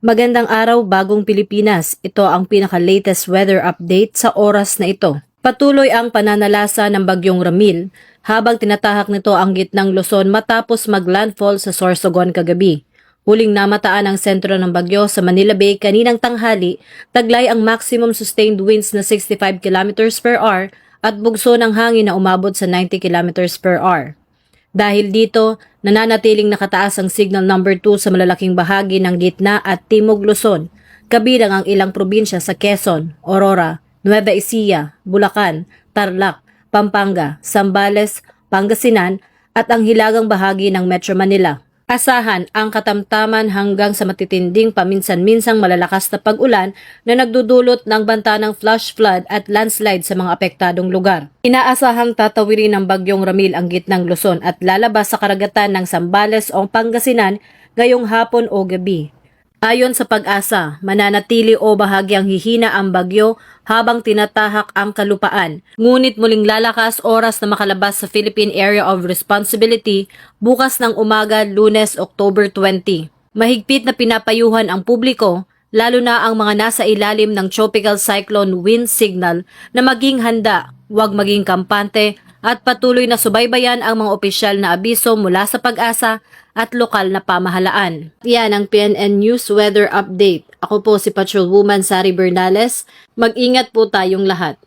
Magandang araw, bagong Pilipinas. Ito ang pinaka-latest weather update sa oras na ito. Patuloy ang pananalasa ng bagyong Ramil habang tinatahak nito ang gitnang Luzon matapos maglandfall sa Sorsogon kagabi. Huling namataan ang sentro ng bagyo sa Manila Bay kaninang tanghali, taglay ang maximum sustained winds na 65 km per hour at bugso ng hangin na umabot sa 90 km per hour. Dahil dito, nananatiling nakataas ang signal number 2 sa malalaking bahagi ng gitna at timog Luzon, kabilang ang ilang probinsya sa Quezon, Aurora, Nueva Ecija, Bulacan, Tarlac, Pampanga, Zambales, Pangasinan at ang hilagang bahagi ng Metro Manila. Asahan ang katamtaman hanggang sa matitinding paminsan-minsang malalakas na pag-ulan na nagdudulot ng banta ng flash flood at landslide sa mga apektadong lugar. Inaasahang tatawirin ng bagyong Ramil ang gitnang Luzon at lalabas sa karagatan ng Zambales o Pangasinan ngayong hapon o gabi. Ayon sa Pag-asa, mananatili o bahagyang hihina ang bagyo habang tinatahak ang kalupaan. Ngunit muling lalakas oras na makalabas sa Philippine Area of Responsibility bukas ng umaga Lunes, October 20. Mahigpit na pinapayuhan ang publiko, lalo na ang mga nasa ilalim ng tropical cyclone wind signal na maging handa, huwag maging kampante at patuloy na subaybayan ang mga opisyal na abiso mula sa Pag-asa at lokal na pamahalaan. Yan ang PNN News Weather Update. Ako po si Patrolwoman Sari Bernales. Mag-ingat po tayong lahat.